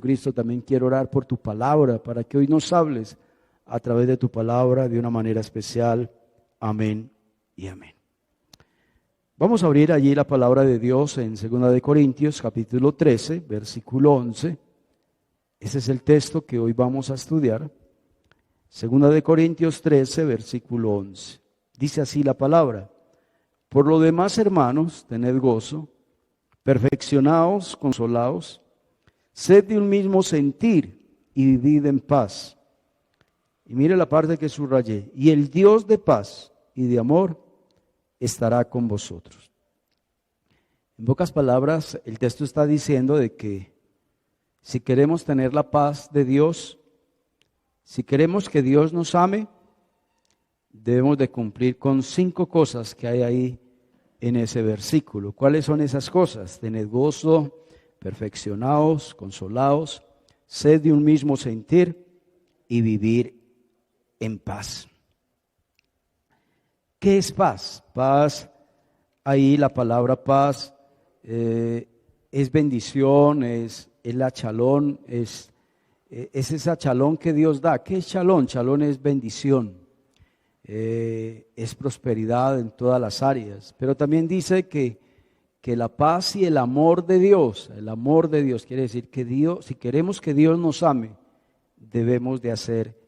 Cristo, también quiero orar por tu palabra, para que hoy nos hables a través de tu palabra de una manera especial. Amén y amén. Vamos a abrir allí la palabra de Dios en 2 de Corintios, capítulo 13, versículo 11. Ese es el texto que hoy vamos a estudiar. 2 de Corintios 13, versículo 11. Dice así la palabra: por lo demás, hermanos, tened gozo, perfeccionaos, consolaos, sed de un mismo sentir y vivid en paz. Y mire la parte que subrayé: y el Dios de paz y de amor estará con vosotros. En pocas palabras, el texto está diciendo de que si queremos tener la paz de Dios, si queremos que Dios nos ame, debemos de cumplir con 5 cosas que hay ahí en ese versículo. ¿Cuáles son esas cosas? Tened gozo, perfeccionaos, consolaos, sed de un mismo sentir y vivir en paz. ¿Qué es paz? Paz, ahí la palabra paz es bendición, es la shalom, es esa shalom que Dios da. ¿Qué es shalom? Shalom es bendición, es prosperidad en todas las áreas. Pero también dice que la paz y el amor de Dios quiere decir que Dios, si queremos que Dios nos ame, debemos de hacer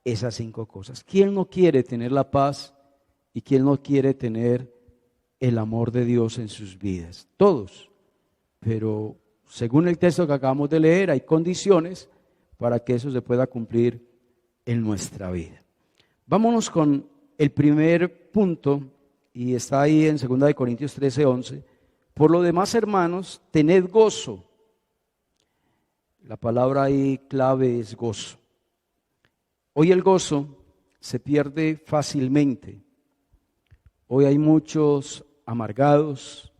esas 5 cosas. ¿Quién no quiere tener la paz y quién no quiere tener el amor de Dios en sus vidas? Todos. Pero según el texto que acabamos de leer, hay condiciones para que eso se pueda cumplir en nuestra vida. Vámonos con el primer punto, y está ahí en 2 de Corintios 13, 11. Por lo demás, hermanos, tened gozo. La palabra ahí clave es gozo. Hoy el gozo se pierde fácilmente. Hoy hay muchos amargados,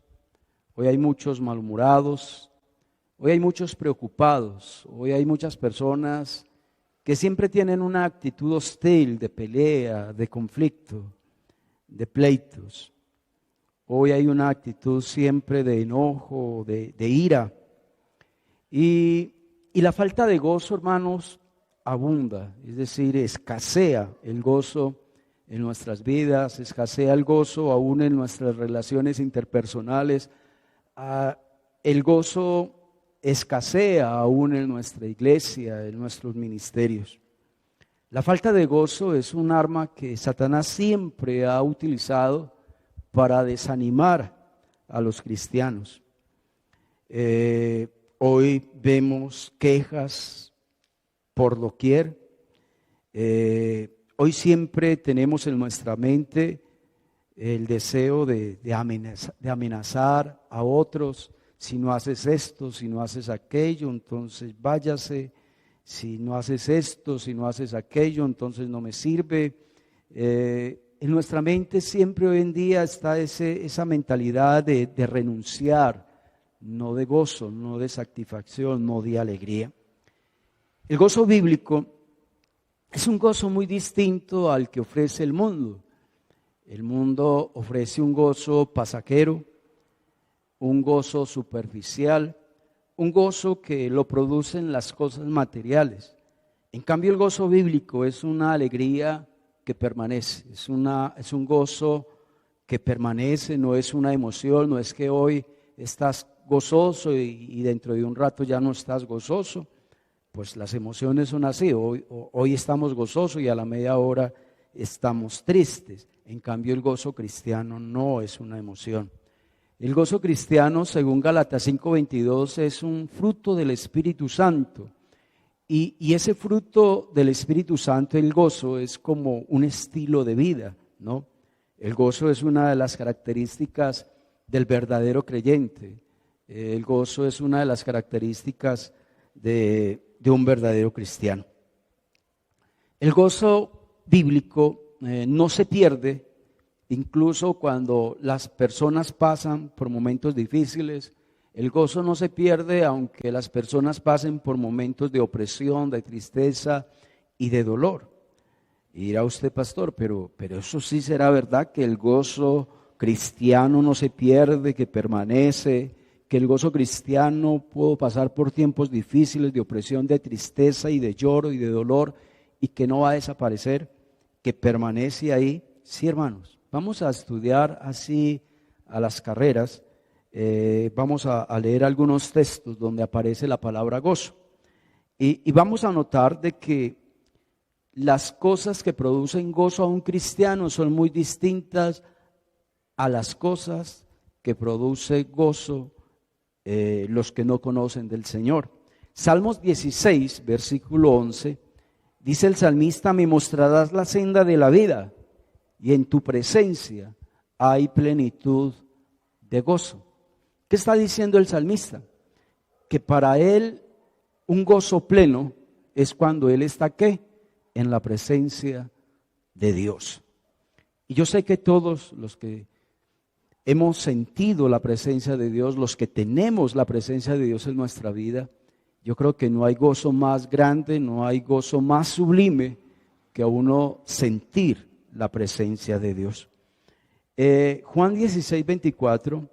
hoy hay muchos malhumorados, hoy hay muchos preocupados, hoy hay muchas personas que siempre tienen una actitud hostil, de pelea, de conflicto, de pleitos. Hoy hay una actitud siempre de enojo, de ira. Y la falta de gozo, hermanos, abunda, es decir, escasea el gozo en nuestras vidas, escasea el gozo aún en nuestras relaciones interpersonales. El gozo escasea aún en nuestra iglesia, en nuestros ministerios. La falta de gozo es un arma que Satanás siempre ha utilizado para desanimar a los cristianos. Hoy vemos quejas por doquier. Hoy siempre tenemos en nuestra mente el deseo de amenazar a otros. Si no haces esto, si no haces aquello, entonces váyase. Si no haces esto, si no haces aquello, entonces no me sirve. En nuestra mente siempre hoy en día está esa mentalidad de renunciar, no de gozo, no de satisfacción, no de alegría. El gozo bíblico es un gozo muy distinto al que ofrece el mundo. El mundo ofrece un gozo pasajero, un gozo superficial, un gozo que lo producen las cosas materiales. En cambio, el gozo bíblico es una alegría que permanece, es un gozo que permanece, no es una emoción, no es que hoy estás gozoso y dentro de un rato ya no estás gozoso. Pues las emociones son así, hoy estamos gozosos y a la media hora estamos tristes. En cambio, el gozo cristiano no es una emoción. El gozo cristiano, según Gálatas 5:22, es un fruto del Espíritu Santo. Y ese fruto del Espíritu Santo, el gozo, es como un estilo de vida, ¿no? El gozo es una de las características del verdadero creyente. El gozo es una de las características de un verdadero cristiano. El gozo bíblico no se pierde, incluso cuando las personas pasan por momentos difíciles. El gozo no se pierde aunque las personas pasen por momentos de opresión, de tristeza y de dolor. Y dirá usted, pastor, pero eso sí será verdad, que el gozo cristiano no se pierde, que permanece, que el gozo cristiano puedo pasar por tiempos difíciles de opresión, de tristeza y de lloro y de dolor, y que no va a desaparecer, que permanece ahí. Sí, hermanos, vamos a estudiar así a las carreras. Vamos a leer algunos textos donde aparece la palabra gozo. Y vamos a notar de que las cosas que producen gozo a un cristiano son muy distintas a las cosas que produce gozo los que no conocen del Señor. Salmos 16, versículo 11, dice el salmista: me mostrarás la senda de la vida, y en tu presencia hay plenitud de gozo. ¿Qué está diciendo el salmista? Que para él un gozo pleno es cuando él está ¿qué? En la presencia de Dios. Y yo sé que todos los que hemos sentido la presencia de Dios, los que tenemos la presencia de Dios en nuestra vida, yo creo que no hay gozo más grande, no hay gozo más sublime que uno sentir la presencia de Dios. Juan 16, 24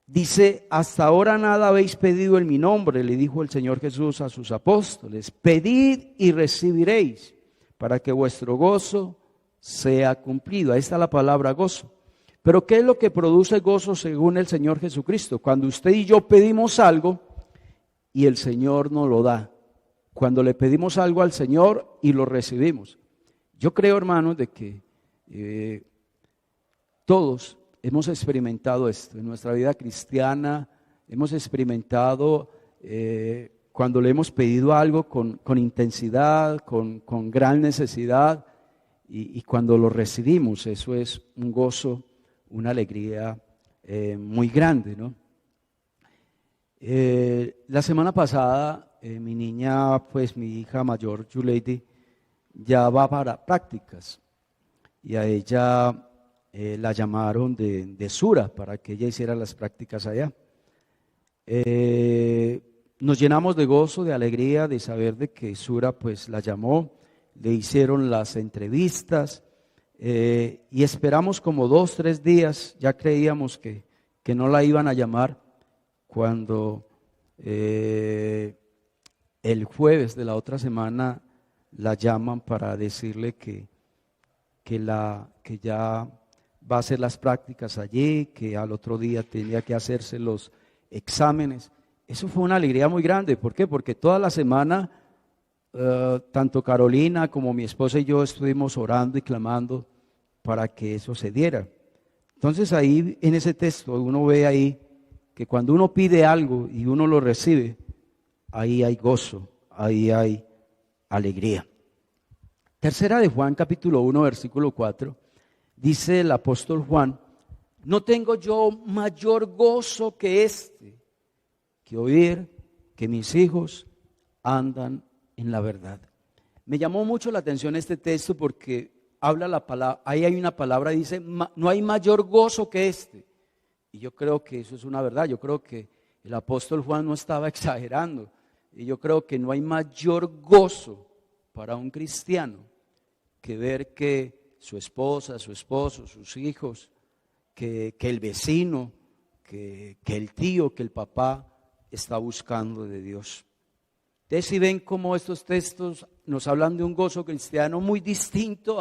dice: hasta ahora nada habéis pedido en mi nombre, le dijo el Señor Jesús a sus apóstoles. Pedid y recibiréis, para que vuestro gozo sea cumplido. Ahí está la palabra gozo. Pero ¿qué es lo que produce gozo según el Señor Jesucristo? Cuando usted y yo pedimos algo y el Señor nos lo da. Cuando le pedimos algo al Señor y lo recibimos. Yo creo, hermanos, de que todos hemos experimentado esto en nuestra vida cristiana. Hemos experimentado cuando le hemos pedido algo con intensidad, con gran necesidad, y cuando lo recibimos, eso es un gozo, una alegría muy grande, ¿no? La semana pasada mi niña, pues mi hija mayor, Juleidi, ya va para prácticas, y a ella la llamaron de Sura para que ella hiciera las prácticas allá. Nos llenamos de gozo, de alegría, de saber de que Sura pues la llamó, le hicieron las entrevistas, y esperamos como 2-3 días. Ya creíamos que no la iban a llamar, cuando el jueves de la otra semana la llaman para decirle que ya va a hacer las prácticas allí, que al otro día tenía que hacerse los exámenes. Eso fue una alegría muy grande. ¿Por qué? Porque toda la semana tanto Carolina como mi esposa y yo estuvimos orando y clamando para que eso se diera. Entonces ahí en ese texto uno ve ahí que cuando uno pide algo y uno lo recibe, ahí hay gozo, ahí hay alegría. Tercera de Juan, capítulo 1, versículo 4, dice el apóstol Juan: no tengo yo mayor gozo que este, que oír que mis hijos andan en la verdad. Me llamó mucho la atención este texto porque habla la palabra, ahí hay una palabra, dice: no hay mayor gozo que este. Y yo creo que eso es una verdad. Yo creo que el apóstol Juan no estaba exagerando. Y yo creo que no hay mayor gozo para un cristiano que ver que su esposa, su esposo, sus hijos, que el vecino, que el tío, que el papá está buscando de Dios. Ustedes si ven cómo estos textos nos hablan de un gozo cristiano muy distinto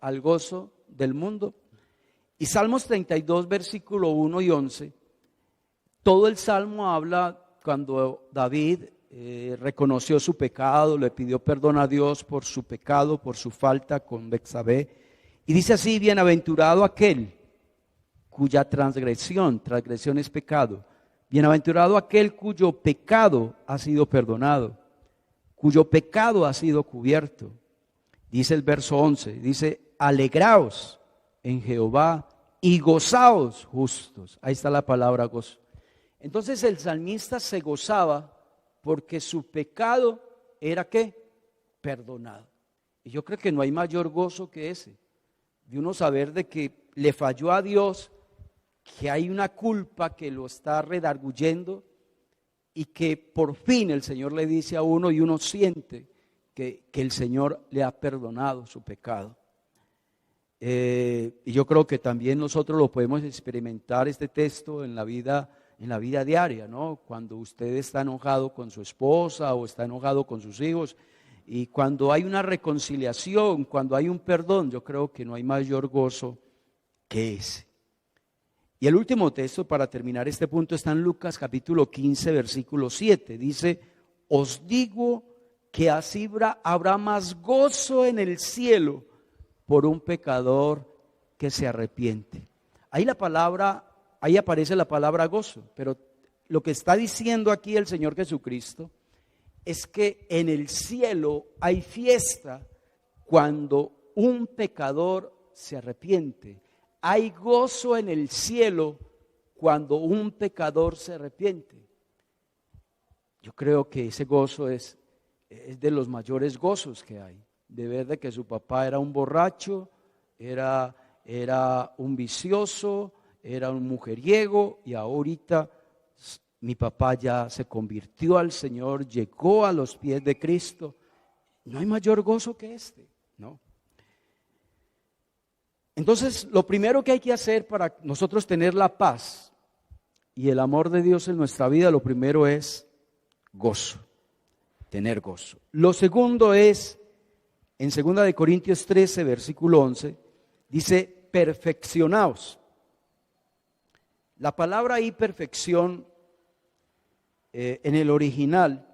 al gozo del mundo. Y Salmos 32, versículo 1 y 11, todo el salmo habla cuando David reconoció su pecado, le pidió perdón a Dios por su pecado, por su falta con Betsabé. Y dice así: bienaventurado aquel cuya transgresión es pecado, bienaventurado aquel cuyo pecado ha sido perdonado, cuyo pecado ha sido cubierto. Dice el verso 11, dice: alegraos en Jehová y gozaos justos. Ahí está la palabra gozo. Entonces el salmista se gozaba porque su pecado era ¿qué? Perdonado. Y yo creo que no hay mayor gozo que ese, de uno saber de que le falló a Dios, que hay una culpa que lo está redarguyendo y que por fin el Señor le dice a uno y uno siente que el Señor le ha perdonado su pecado. Y yo creo que también nosotros lo podemos experimentar, este texto, en la vida en la vida diaria, ¿no? Cuando usted está enojado con su esposa o está enojado con sus hijos, y cuando hay una reconciliación, cuando hay un perdón, yo creo que no hay mayor gozo que ese. Y el último texto para terminar este punto está en Lucas capítulo 15, versículo 7. Dice: os digo que así habrá más gozo en el cielo por un pecador que se arrepiente. Ahí aparece la palabra gozo, pero lo que está diciendo aquí el Señor Jesucristo es que en el cielo hay fiesta cuando un pecador se arrepiente. Hay gozo en el cielo cuando un pecador se arrepiente. Yo creo que ese gozo es de los mayores gozos que hay. De ver de que su papá era un borracho, era un vicioso, era un mujeriego, y ahorita mi papá ya se convirtió al Señor, llegó a los pies de Cristo. No hay mayor gozo que este, ¿no? Entonces, lo primero que hay que hacer para nosotros tener la paz y el amor de Dios en nuestra vida, lo primero es gozo, tener gozo. Lo segundo es, en 2 Corintios 13, versículo 11, dice: perfeccionaos. La palabra ahí, perfección, en el original,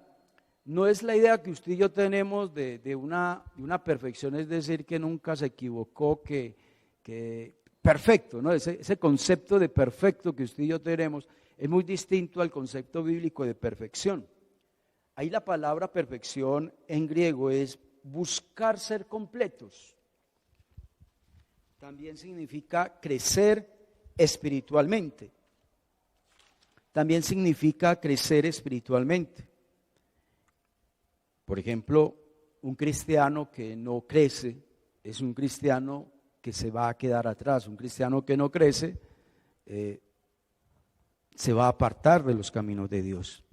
no es la idea que usted y yo tenemos de una perfección, es decir, que nunca se equivocó, que perfecto, ¿no? Ese concepto de perfecto que usted y yo tenemos es muy distinto al concepto bíblico de perfección. Ahí la palabra perfección en griego es buscar ser completos. También significa crecer espiritualmente. También significa crecer espiritualmente. Por ejemplo, un cristiano que no crece es un cristiano que se va a quedar atrás. Un cristiano que no crece se va a apartar de los caminos de Dios.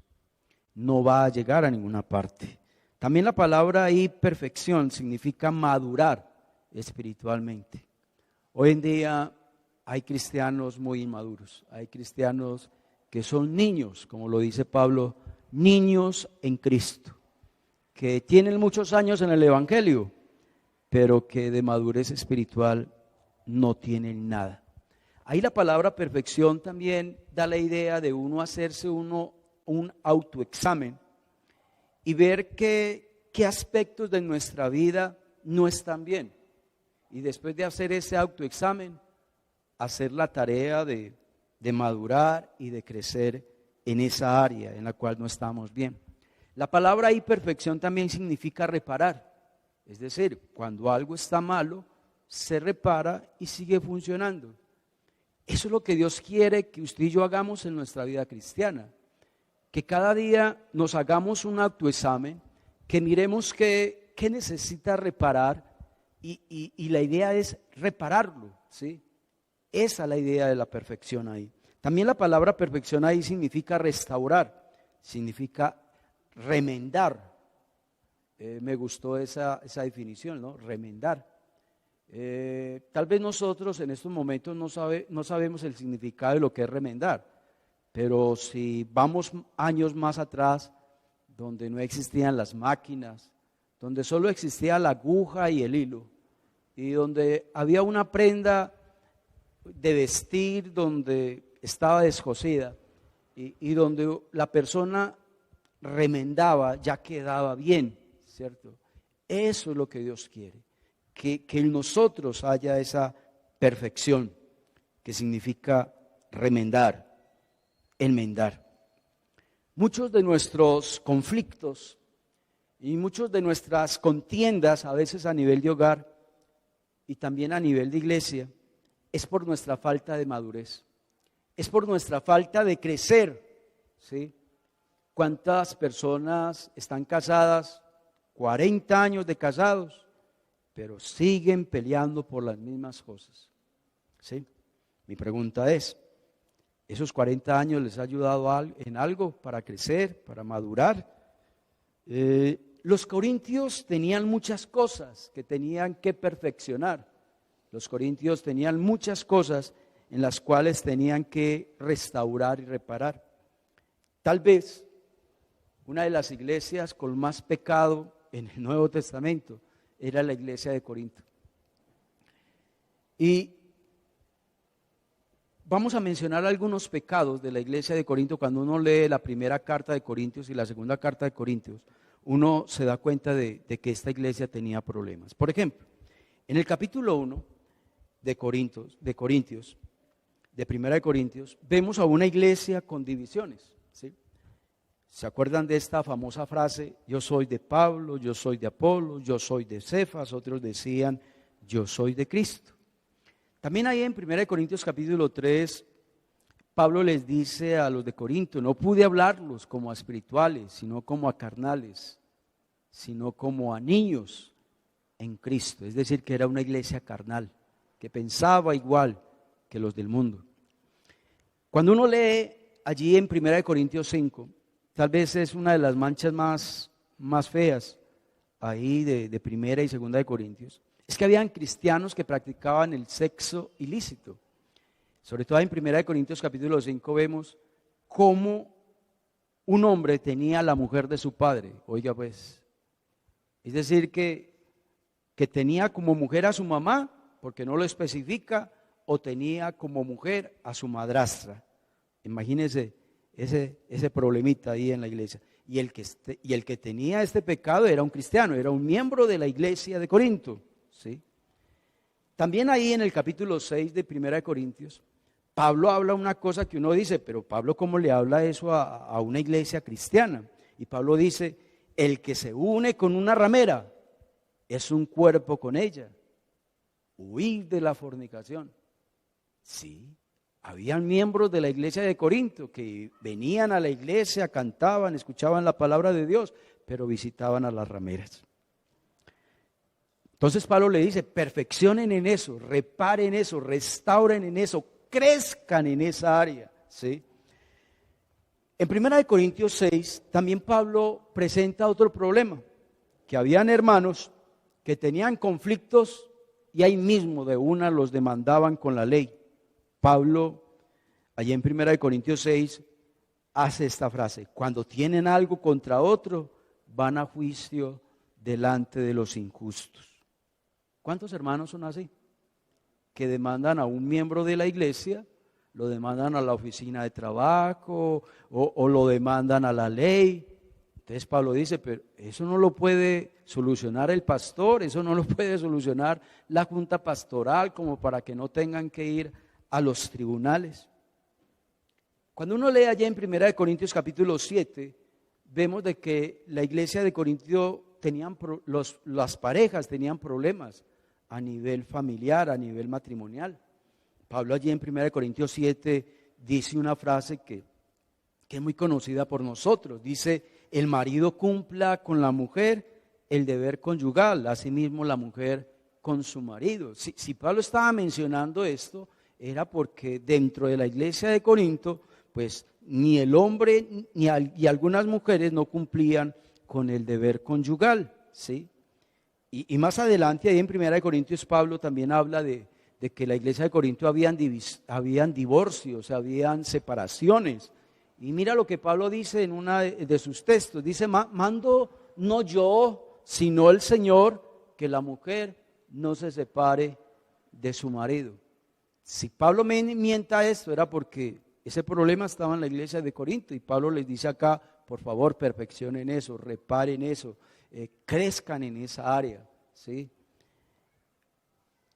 No va a llegar a ninguna parte. También la palabra ahí, perfección, significa madurar espiritualmente. Hoy en día hay cristianos muy inmaduros, hay cristianos que son niños, como lo dice Pablo, niños en Cristo, que tienen muchos años en el Evangelio, pero que de madurez espiritual no tienen nada. Ahí la palabra perfección también da la idea de uno hacerse un autoexamen y ver qué aspectos de nuestra vida no están bien. Y después de hacer ese autoexamen, hacer la tarea de madurar y de crecer en esa área en la cual no estamos bien. La palabra ahí, perfección, también significa reparar. Es decir, cuando algo está malo, se repara y sigue funcionando. Eso es lo que Dios quiere que usted y yo hagamos en nuestra vida cristiana. Que cada día nos hagamos un autoexamen, que miremos qué necesita reparar y la idea es repararlo, ¿sí? Esa es la idea de la perfección ahí. También la palabra perfección ahí significa restaurar, significa remendar. Me gustó esa definición, ¿no? Remendar. Tal vez nosotros en estos momentos no sabemos el significado de lo que es remendar, pero si vamos años más atrás, donde no existían las máquinas, donde solo existía la aguja y el hilo, y donde había una prenda de vestir donde estaba descosida y donde la persona remendaba, ya quedaba bien, ¿cierto? Eso es lo que Dios quiere, que en nosotros haya esa perfección, que significa remendar, enmendar. Muchos de nuestros conflictos y muchas de nuestras contiendas, a veces a nivel de hogar y también a nivel de iglesia, es por nuestra falta de madurez, es por nuestra falta de crecer, ¿sí? ¿Cuántas personas están casadas, 40 años de casados, pero siguen peleando por las mismas cosas? ¿Sí? Mi pregunta es, ¿esos 40 años les ha ayudado en algo para crecer, para madurar? Los corintios tenían muchas cosas que tenían que perfeccionar. Los corintios tenían muchas cosas en las cuales tenían que restaurar y reparar. Tal vez una de las iglesias con más pecado en el Nuevo Testamento era la iglesia de Corinto. Y vamos a mencionar algunos pecados de la iglesia de Corinto. Cuando uno lee la primera carta de Corintios y la segunda carta de Corintios, uno se da cuenta de que esta iglesia tenía problemas. Por ejemplo, en el capítulo 1 de Corintios, de Primera de Corintios, vemos a una iglesia con divisiones, ¿sí? ¿Se acuerdan de esta famosa frase? Yo soy de Pablo, yo soy de Apolo, yo soy de Cefas. Otros decían, yo soy de Cristo. También ahí en 1 Corintios capítulo 3, Pablo les dice a los de Corinto, no pude hablarlos como a espirituales, sino como a carnales, sino como a niños en Cristo. Es decir, que era una iglesia carnal, que pensaba igual que los del mundo. Cuando uno lee allí en 1 Corintios 5, tal vez es una de las manchas más feas ahí de 1 y 2 de Corintios, es que habían cristianos que practicaban el sexo ilícito. Sobre todo en 1 Corintios capítulo 5 vemos cómo un hombre tenía a la mujer de su padre. Oiga pues, es decir que tenía como mujer a su mamá, porque no lo especifica, o tenía como mujer a su madrastra. Imagínense ese problemita ahí en la iglesia. Y el que tenía este pecado era un cristiano, era un miembro de la iglesia de Corinto, ¿sí? También ahí en el capítulo 6 de 1 Corintios, Pablo habla una cosa que uno dice, pero Pablo, ¿cómo le habla eso a una iglesia cristiana? Y Pablo dice, el que se une con una ramera es un cuerpo con ella. Huid de la fornicación. Sí, habían miembros de la iglesia de Corinto que venían a la iglesia, cantaban, escuchaban la palabra de Dios, pero visitaban a las rameras. Entonces Pablo le dice, perfeccionen en eso, reparen eso, restauren en eso, crezcan en esa área, ¿sí? En 1 Corintios 6 también Pablo presenta otro problema, que habían hermanos que tenían conflictos y ahí mismo de una los demandaban con la ley. Pablo, allí en 1 Corintios 6, hace esta frase, cuando tienen algo contra otro, van a juicio delante de los injustos. ¿Cuántos hermanos son así? Que demandan a un miembro de la iglesia, lo demandan a la oficina de trabajo o lo demandan a la ley. Entonces Pablo dice, pero eso no lo puede solucionar el pastor, eso no lo puede solucionar la junta pastoral como para que no tengan que ir a los tribunales. Cuando uno lee allá en 1 Corintios capítulo 7, vemos de que la iglesia de Corintio las parejas tenían problemas a nivel familiar, a nivel matrimonial. Pablo allí en 1 Corintios 7 dice una frase que es muy conocida por nosotros. Dice, el marido cumpla con la mujer el deber conyugal, asimismo la mujer con su marido. Si Pablo estaba mencionando esto, era porque dentro de la iglesia de Corinto, pues ni el hombre y algunas mujeres no cumplían con el deber conyugal, ¿sí? Y más adelante, ahí en 1 Corintios, Pablo también habla de que en la iglesia de Corinto habían divorcios, habían separaciones. Y mira lo que Pablo dice en una de sus textos, dice, mando no yo, sino el Señor, que la mujer no se separe de su marido. Si Pablo mienta esto, era porque ese problema estaba en la iglesia de Corinto, y Pablo les dice acá, por favor, perfeccionen eso, reparen eso, crezcan en esa área, ¿sí?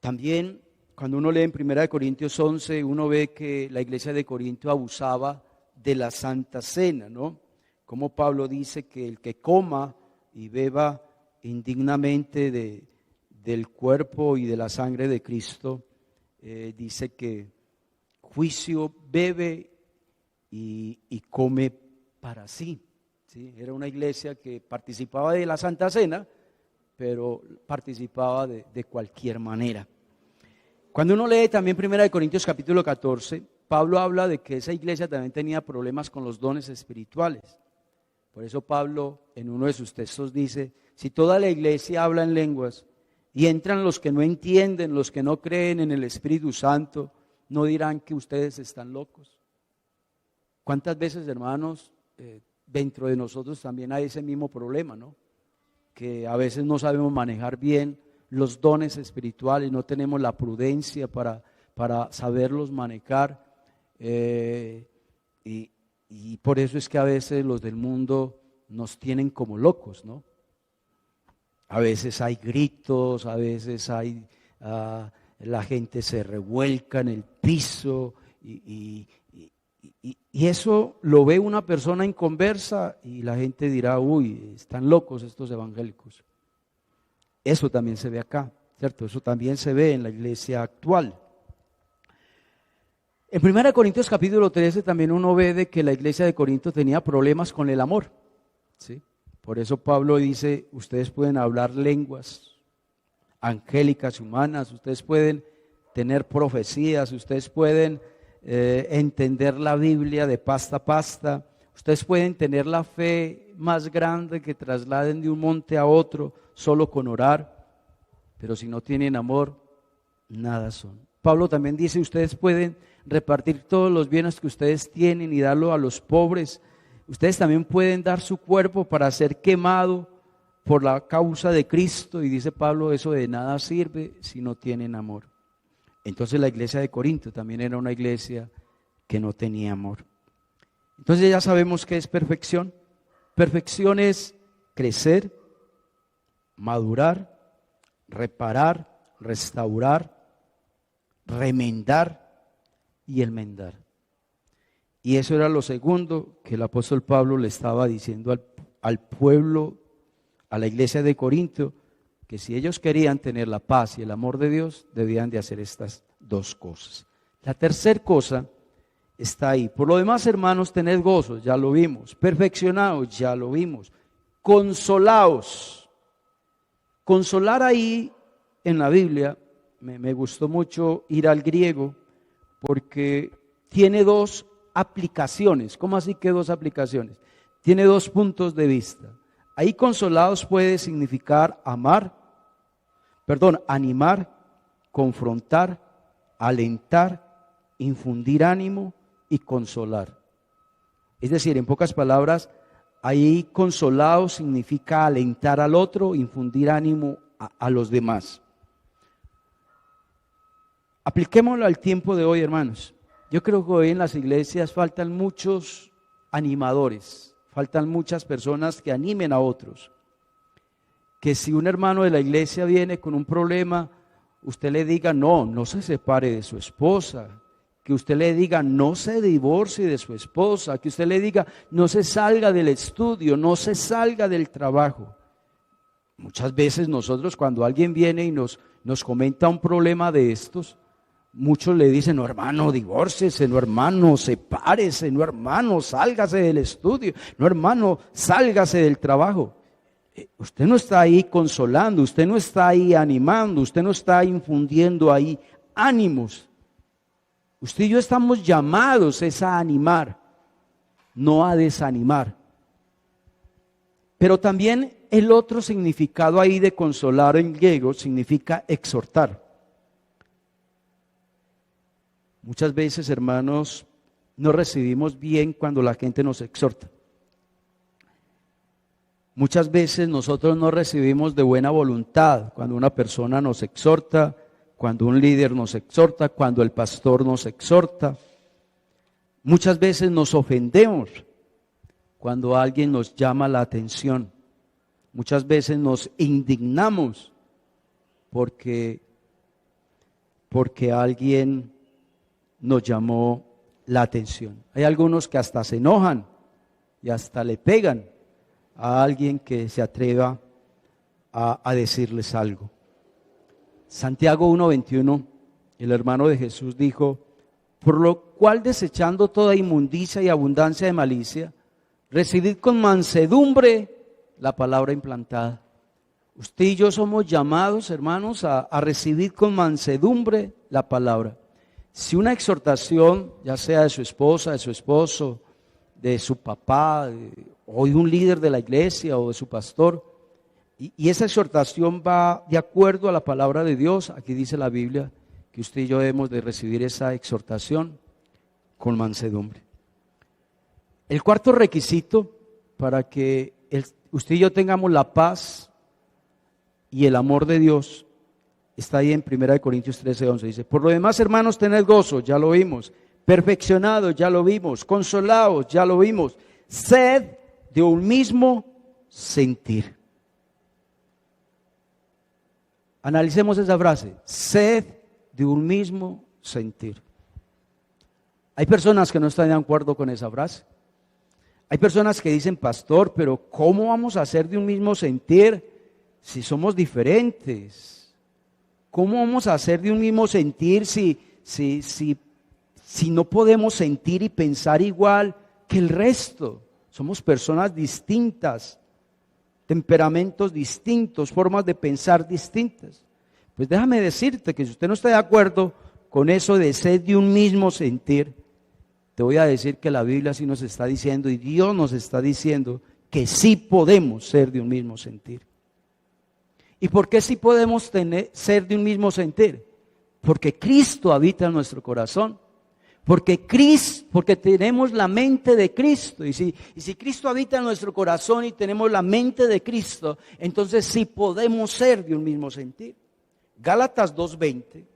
También, cuando uno lee en 1 Corintios 11, uno ve que la iglesia de Corinto abusaba de la Santa Cena, ¿no? Como Pablo dice que el que coma y beba indignamente del cuerpo y de la sangre de Cristo, dice que juicio bebe y come para sí, ¿sí? Era una iglesia que participaba de la Santa Cena, pero participaba de cualquier manera. Cuando uno lee también 1 Corintios capítulo 14, Pablo habla de que esa iglesia también tenía problemas con los dones espirituales. Por eso Pablo en uno de sus textos dice, si toda la iglesia habla en lenguas y entran los que no entienden, los que no creen en el Espíritu Santo, no dirán que ustedes están locos. ¿Cuántas veces, hermanos, dentro de nosotros también hay ese mismo problema, ¿no? Que a veces no sabemos manejar bien los dones espirituales, no tenemos la prudencia para saberlos manejar, y por eso es que a veces los del mundo nos tienen como locos, ¿no? A veces hay gritos, a veces hay, la gente se revuelca en el piso, y eso lo ve una persona inconversa y la gente dirá, uy, están locos estos evangélicos. Eso también se ve acá, ¿cierto? Eso también se ve en la iglesia actual. En 1 Corintios capítulo 13 también uno ve de que la iglesia de Corinto tenía problemas con el amor, ¿sí? Por eso Pablo dice, ustedes pueden hablar lenguas angélicas, humanas, ustedes pueden tener profecías, ustedes pueden entender la Biblia de pasta a pasta, ustedes pueden tener la fe más grande que trasladen de un monte a otro solo con orar, pero si no tienen amor, nada son. Pablo también dice, ustedes pueden repartir todos los bienes que ustedes tienen y darlo a los pobres. Ustedes también pueden dar su cuerpo para ser quemado por la causa de Cristo, y dice Pablo, eso de nada sirve si no tienen amor. Entonces la iglesia de Corinto también era una iglesia que no tenía amor. Entonces ya sabemos qué es perfección. Perfección es crecer, madurar, reparar, restaurar, remendar y enmendar. Y eso era lo segundo que el apóstol Pablo le estaba diciendo al pueblo, a la iglesia de Corinto, que si ellos querían tener la paz y el amor de Dios, debían de hacer estas dos cosas. La tercera cosa está ahí. Por lo demás, hermanos, tened gozo, ya lo vimos. Perfeccionados, ya lo vimos. Consolaos. Consolar ahí en la Biblia, me gustó mucho ir al griego, porque tiene dos aplicaciones. ¿Cómo así que dos aplicaciones? Tiene dos puntos de vista. Ahí consolados puede significar animar, confrontar, alentar, infundir ánimo y consolar. Es decir, en pocas palabras, ahí consolado significa alentar al otro, infundir ánimo a los demás. Apliquémoslo al tiempo de hoy, hermanos. Yo creo que hoy en las iglesias faltan muchos animadores, faltan muchas personas que animen a otros. Que si un hermano de la iglesia viene con un problema, usted le diga, no se separe de su esposa. Que usted le diga, no se divorcie de su esposa. Que usted le diga, no se salga del estudio, no se salga del trabajo. Muchas veces nosotros, cuando alguien viene y nos comenta un problema de estos, muchos le dicen, no hermano, divórciese, no hermano, sepárese, no hermano, sálgase del estudio, no hermano, sálgase del trabajo. Usted no está ahí consolando, usted no está ahí animando, usted no está infundiendo ahí ánimos. Usted y yo estamos llamados es a animar, no a desanimar. Pero también el otro significado ahí de consolar en griego significa exhortar. Muchas veces, hermanos, no recibimos bien cuando la gente nos exhorta. Muchas veces nosotros no recibimos de buena voluntad cuando una persona nos exhorta, cuando un líder nos exhorta, cuando el pastor nos exhorta. Muchas veces nos ofendemos cuando alguien nos llama la atención. Muchas veces nos indignamos porque alguien nos llamó la atención. Hay algunos que hasta se enojan y hasta le pegan a alguien que se atreva a decirles algo. Santiago 1:21, el hermano de Jesús dijo, por lo cual desechando toda inmundicia y abundancia de malicia, recibid con mansedumbre la palabra implantada. Usted y yo somos llamados, hermanos, a recibir con mansedumbre la palabra. Si una exhortación, ya sea de su esposa, de su esposo, de su papá, o de un líder de la iglesia o de su pastor, y esa exhortación va de acuerdo a la palabra de Dios, aquí dice la Biblia, que usted y yo debemos de recibir esa exhortación con mansedumbre. El cuarto requisito para que usted y yo tengamos la paz y el amor de Dios está ahí en 1 Corintios 13:11. Dice: por lo demás, hermanos, tened gozo, ya lo vimos, perfeccionados, ya lo vimos, consolados, ya lo vimos, sed de un mismo sentir. Analicemos esa frase: sed de un mismo sentir. Hay personas que no están de acuerdo con esa frase. Hay personas que dicen: pastor, pero ¿cómo vamos a ser de un mismo sentir si somos diferentes? ¿Cómo vamos a ser de un mismo sentir si no podemos sentir y pensar igual que el resto? Somos personas distintas, temperamentos distintos, formas de pensar distintas. Pues déjame decirte que si usted no está de acuerdo con eso de ser de un mismo sentir, te voy a decir que la Biblia sí nos está diciendo, y Dios nos está diciendo, que sí podemos ser de un mismo sentir. ¿Y por qué sí podemos ser de un mismo sentir? Porque Cristo habita en nuestro corazón. Porque tenemos la mente de Cristo. Y si Cristo habita en nuestro corazón y tenemos la mente de Cristo, entonces sí podemos ser de un mismo sentir. Gálatas 2:20,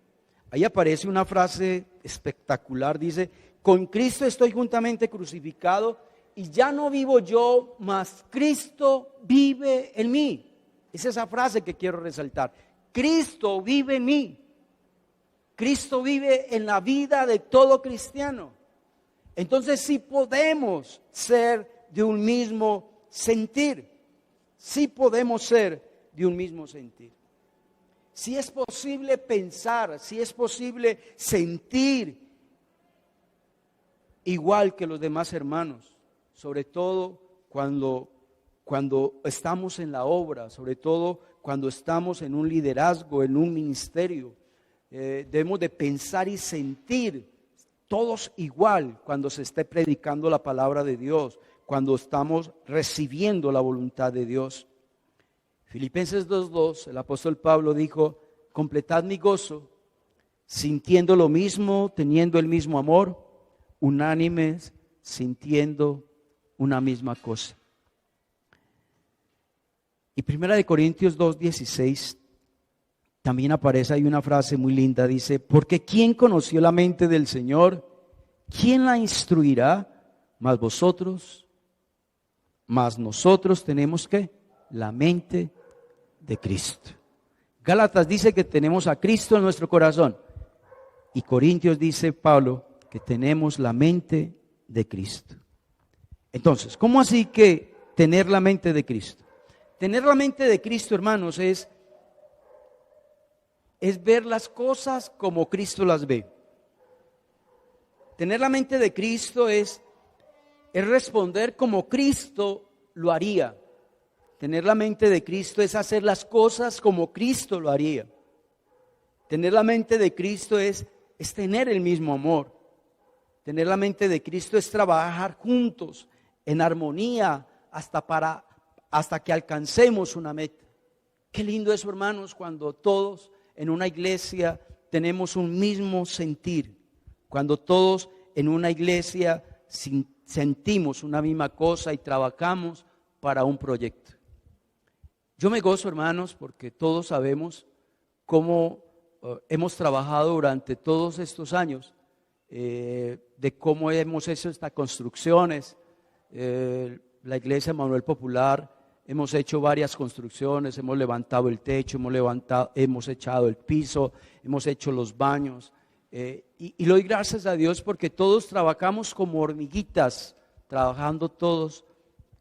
ahí aparece una frase espectacular, dice: con Cristo estoy juntamente crucificado y ya no vivo yo, mas Cristo vive en mí. Es esa frase que quiero resaltar. Cristo vive en mí. Cristo vive en la vida de todo cristiano. Entonces sí podemos ser de un mismo sentir. Sí podemos ser de un mismo sentir. Sí es posible pensar, sí es posible sentir igual que los demás hermanos, sobre todo cuando estamos en la obra, sobre todo cuando estamos en un liderazgo, en un ministerio. Debemos de pensar y sentir todos igual cuando se esté predicando la palabra de Dios, cuando estamos recibiendo la voluntad de Dios. Filipenses 2:2, el apóstol Pablo dijo: completad mi gozo, sintiendo lo mismo, teniendo el mismo amor, unánimes, sintiendo una misma cosa. Y 1 Corintios 2:16 también aparece ahí una frase muy linda, dice: porque ¿quién conoció la mente del Señor? ¿Quién la instruirá? Mas nosotros tenemos ¿qué? La mente de Cristo. Gálatas dice que tenemos a Cristo en nuestro corazón, y Corintios dice Pablo que tenemos la mente de Cristo. Entonces, ¿cómo así que tener la mente de Cristo? Tener la mente de Cristo, hermanos, es ver las cosas como Cristo las ve. Tener la mente de Cristo es responder como Cristo lo haría. Tener la mente de Cristo es hacer las cosas como Cristo lo haría. Tener la mente de Cristo es tener el mismo amor. Tener la mente de Cristo es trabajar juntos en armonía hasta que alcancemos una meta. Qué lindo es, hermanos, cuando todos en una iglesia tenemos un mismo sentir, cuando todos en una iglesia sentimos una misma cosa y trabajamos para un proyecto. Yo me gozo, hermanos, porque todos sabemos cómo hemos trabajado durante todos estos años, de cómo hemos hecho estas construcciones. La iglesia Manuel Popular, hemos hecho varias construcciones, hemos levantado el techo, hemos echado el piso, hemos hecho los baños, y le doy gracias a Dios porque todos trabajamos como hormiguitas, trabajando todos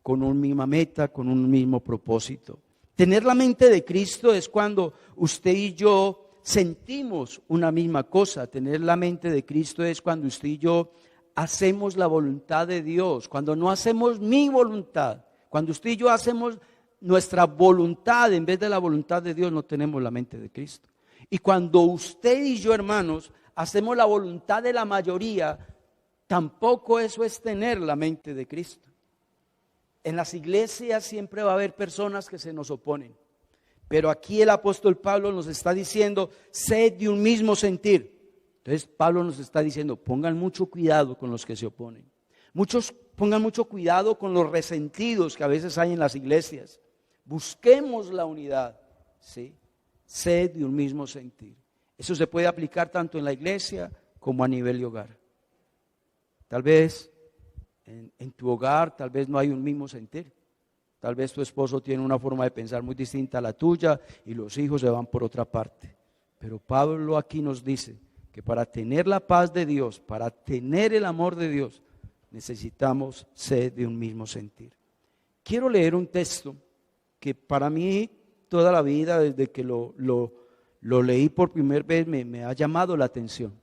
con una misma meta, con un mismo propósito. Tener la mente de Cristo es cuando usted y yo sentimos una misma cosa. Tener la mente de Cristo es cuando usted y yo hacemos la voluntad de Dios, cuando no hacemos mi voluntad. Cuando usted y yo hacemos nuestra voluntad en vez de la voluntad de Dios, no tenemos la mente de Cristo. Y cuando usted y yo, hermanos, hacemos la voluntad de la mayoría, tampoco eso es tener la mente de Cristo. En las iglesias siempre va a haber personas que se nos oponen. Pero aquí el apóstol Pablo nos está diciendo, sed de un mismo sentir. Entonces Pablo nos está diciendo, pongan mucho cuidado con los que se oponen. Pongan mucho cuidado con los resentidos que a veces hay en las iglesias. Busquemos la unidad, ¿sí? Sed de un mismo sentir. Eso se puede aplicar tanto en la iglesia como a nivel de hogar. Tal vez en tu hogar, tal vez no hay un mismo sentir. Tal vez tu esposo tiene una forma de pensar muy distinta a la tuya y los hijos se van por otra parte. Pero Pablo aquí nos dice que para tener la paz de Dios, para tener el amor de Dios, necesitamos ser de un mismo sentir. Quiero leer un texto que para mí toda la vida, desde que lo leí por primera vez, me ha llamado la atención.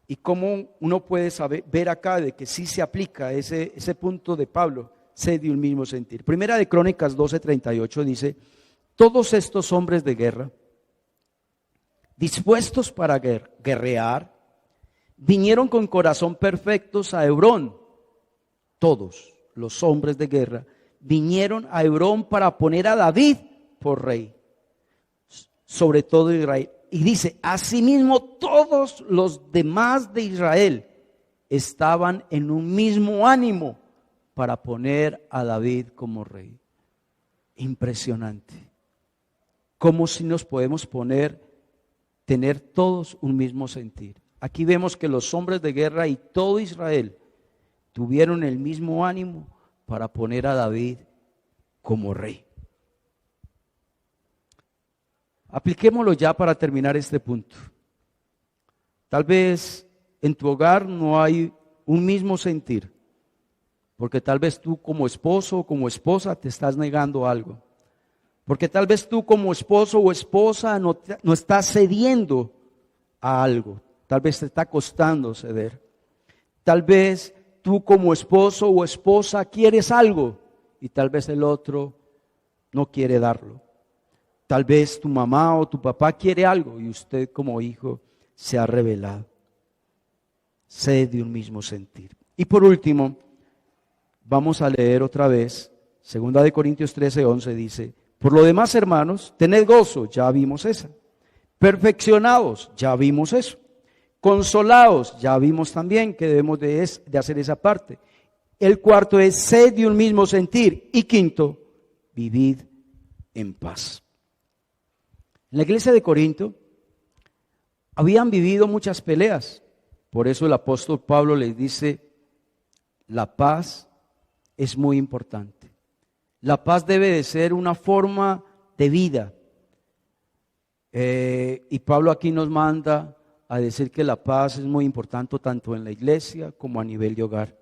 Y cómo uno puede ver acá de que sí se aplica ese punto de Pablo, sed de un mismo sentir. Primera de Crónicas 12:38 dice, todos estos hombres de guerra, dispuestos para guerrear, vinieron con corazón perfectos a Hebrón. Todos los hombres de guerra vinieron a Hebrón para poner a David por rey sobre todo Israel. Y dice, asimismo todos los demás de Israel estaban en un mismo ánimo para poner a David como rey. Impresionante. Como si nos podemos tener todos un mismo sentir. Aquí vemos que los hombres de guerra y todo Israel tuvieron el mismo ánimo para poner a David como rey. Apliquémoslo ya para terminar este punto. Tal vez en tu hogar no hay un mismo sentir, porque tal vez tú como esposo o como esposa te estás negando algo, porque tal vez tú como esposo o esposa no estás cediendo a algo, tal vez te está costando ceder, tal vez tú como esposo o esposa quieres algo y tal vez el otro no quiere darlo. Tal vez tu mamá o tu papá quiere algo y usted como hijo se ha rebelado. Sed de un mismo sentir. Y por último, vamos a leer otra vez, 2 Corintios 13:11 dice, por lo demás, hermanos, tened gozo, ya vimos esa. Perfeccionados, ya vimos eso. Consolados, ya vimos también que debemos de hacer esa parte. El cuarto es sed de un mismo sentir. Y quinto, vivid en paz. En la iglesia de Corinto habían vivido muchas peleas. Por eso el apóstol Pablo les dice, la paz es muy importante. La paz debe de ser una forma de vida. Y Pablo aquí nos manda a decir que la paz es muy importante tanto en la iglesia como a nivel de hogar.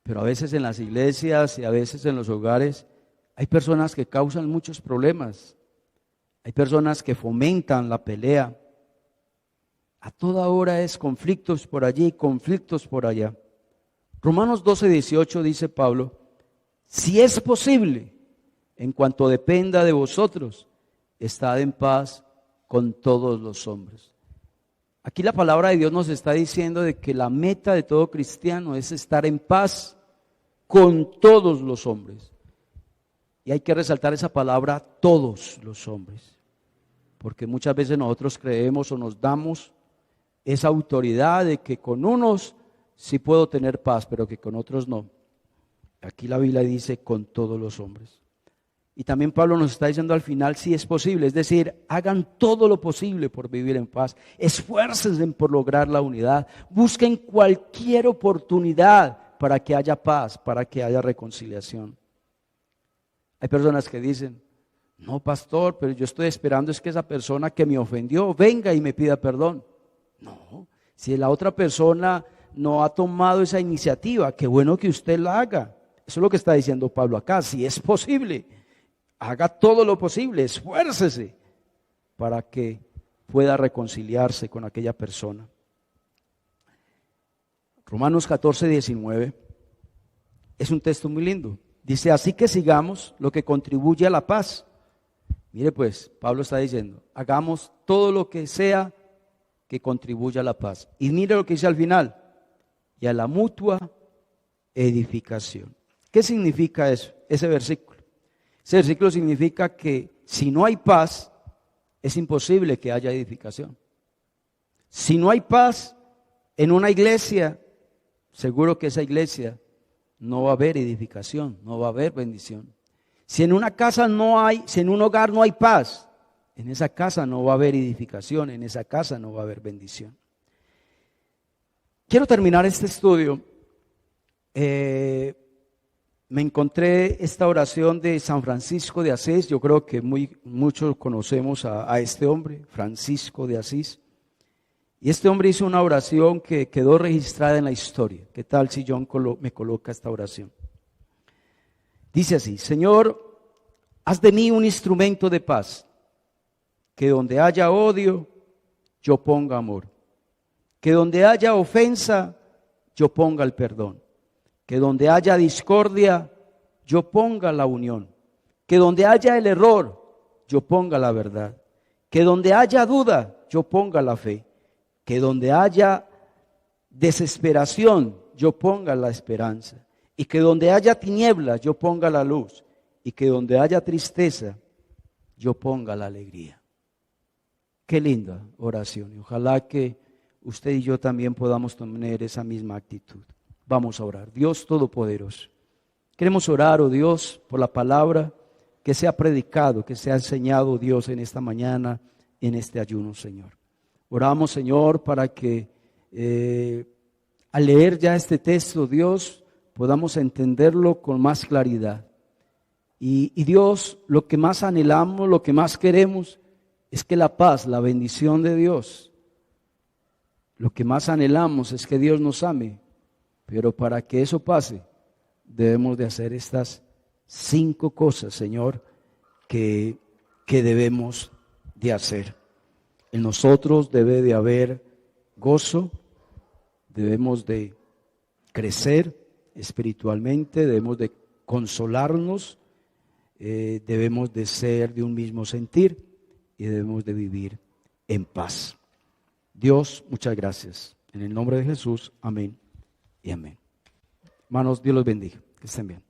Pero a veces en las iglesias y a veces en los hogares hay personas que causan muchos problemas. Hay personas que fomentan la pelea. A toda hora es conflictos por allí, conflictos por allá. Romanos 12:18 dice Pablo, si es posible, en cuanto dependa de vosotros, estad en paz con todos los hombres. Aquí la palabra de Dios nos está diciendo de que la meta de todo cristiano es estar en paz con todos los hombres. Y hay que resaltar esa palabra, todos los hombres. Porque muchas veces nosotros creemos o nos damos esa autoridad de que con unos sí puedo tener paz, pero que con otros no. Aquí la Biblia dice con todos los hombres. Y también Pablo nos está diciendo al final si es posible, es decir, hagan todo lo posible por vivir en paz, esfuércense por lograr la unidad, busquen cualquier oportunidad para que haya paz, para que haya reconciliación. Hay personas que dicen, no pastor, pero yo estoy esperando es que esa persona que me ofendió venga y me pida perdón. No, si la otra persona no ha tomado esa iniciativa, qué bueno que usted la haga. Eso es lo que está diciendo Pablo acá, si es posible, haga todo lo posible, esfuércese para que pueda reconciliarse con aquella persona. Romanos 14:19 es un texto muy lindo. Dice, así que sigamos lo que contribuye a la paz. Mire pues, Pablo está diciendo, hagamos todo lo que sea que contribuya a la paz. Y mire lo que dice al final, y a la mutua edificación. ¿Qué significa eso? Ese versículo. Ese versículo significa que si no hay paz, es imposible que haya edificación. Si no hay paz en una iglesia, seguro que esa iglesia no va a haber edificación, no va a haber bendición. Si en una casa no hay, si en un hogar no hay paz, en esa casa no va a haber edificación, en esa casa no va a haber bendición. Quiero terminar este estudio. Me encontré esta oración de San Francisco de Asís. Yo creo que muchos conocemos a este hombre, Francisco de Asís. Y este hombre hizo una oración que quedó registrada en la historia. ¿Qué tal si John me coloca esta oración? Dice así: Señor, haz de mí un instrumento de paz, que donde haya odio, yo ponga amor, que donde haya ofensa, yo ponga el perdón, que donde haya discordia, yo ponga la unión, que donde haya el error, yo ponga la verdad, que donde haya duda, yo ponga la fe, que donde haya desesperación, yo ponga la esperanza, y que donde haya tinieblas, yo ponga la luz, y que donde haya tristeza, yo ponga la alegría. Qué linda oración, y ojalá que usted y yo también podamos tener esa misma actitud. Vamos a orar. Dios Todopoderoso, queremos orar, oh Dios, por la palabra que se ha predicado, que se ha enseñado, Dios, en esta mañana, en este ayuno, Señor. Oramos, Señor, para que al leer ya este texto, Dios, podamos entenderlo con más claridad. Y Dios, lo que más anhelamos, lo que más queremos, es que la paz, la bendición de Dios, lo que más anhelamos es que Dios nos ame. Pero para que eso pase, debemos de hacer estas 5 cosas, Señor, que debemos de hacer. En nosotros debe de haber gozo, debemos de crecer espiritualmente, debemos de consolarnos, debemos de ser de un mismo sentir y debemos de vivir en paz. Dios, muchas gracias. En el nombre de Jesús, amén y amén. Hermanos, Dios los bendiga. Que estén bien.